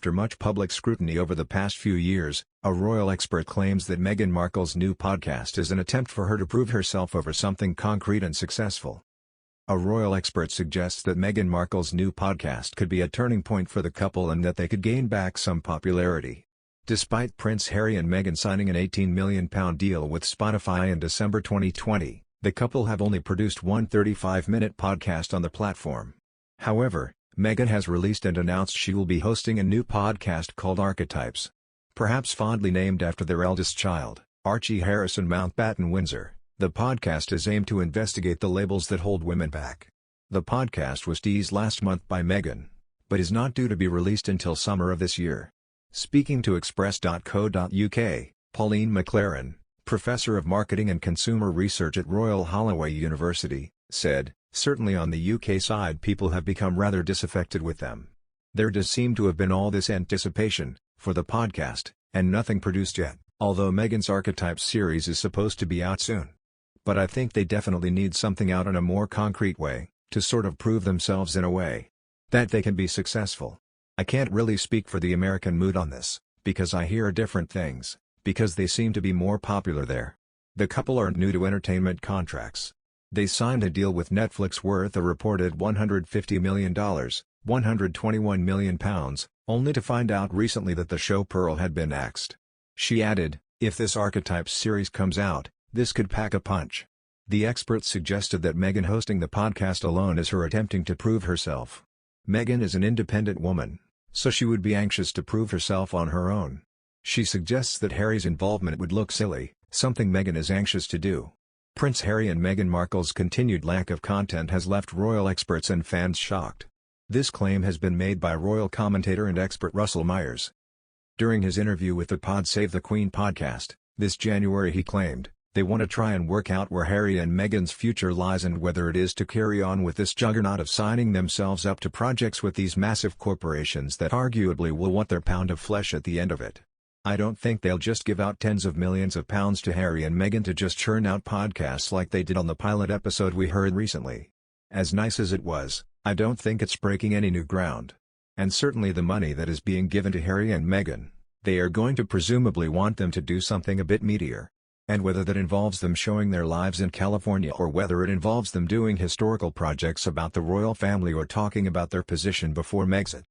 After much public scrutiny over the past few years, a royal expert claims that Meghan Markle's new podcast is an attempt for her to prove herself over something concrete and successful. A royal expert suggests that Meghan Markle's new podcast could be a turning point for the couple and that they could gain back some popularity. Despite Prince Harry and Meghan signing an £18 million deal with Spotify in December 2020, the couple have only produced one 35-minute podcast on the platform. However, Meghan has released and announced she will be hosting a new podcast called Archetypes. Perhaps fondly named after their eldest child, Archie Harrison Mountbatten-Windsor, the podcast is aimed to investigate the labels that hold women back. The podcast was teased last month by Meghan, but is not due to be released until summer of this year. Speaking to Express.co.uk, Pauline McLaren, Professor of Marketing and Consumer Research at Royal Holloway University, said, "Certainly on the UK side people have become rather disaffected with them. There does seem to have been all this anticipation for the podcast, and nothing produced yet, although Meghan's Archetypes series is supposed to be out soon. But I think they definitely need something out in a more concrete way, to sort of prove themselves in a way that they can be successful. I can't really speak for the American mood on this, because I hear different things, because they seem to be more popular there. The couple aren't new to entertainment contracts. They signed a deal with Netflix worth a reported $150 million, £121 million, only to find out recently that the show Pearl had been axed." She added, "If this Archetypes series comes out, this could pack a punch." The experts suggested that Meghan hosting the podcast alone is her attempting to prove herself. Meghan is an independent woman, so she would be anxious to prove herself on her own. She suggests that Harry's involvement would look silly, something Meghan is anxious to do. Prince Harry and Meghan Markle's continued lack of content has left royal experts and fans shocked. This claim has been made by royal commentator and expert Russell Myers. During his interview with the Pod Save the Queen podcast, this January he claimed, "They want to try and work out where Harry and Meghan's future lies and whether it is to carry on with this juggernaut of signing themselves up to projects with these massive corporations that arguably will want their pound of flesh at the end of it. I don't think they'll just give out tens of millions of pounds to Harry and Meghan to just churn out podcasts like they did on the pilot episode we heard recently. As nice as it was, I don't think it's breaking any new ground. And certainly the money that is being given to Harry and Meghan, they are going to presumably want them to do something a bit meatier. And whether that involves them showing their lives in California or whether it involves them doing historical projects about the royal family or talking about their position before Megxit,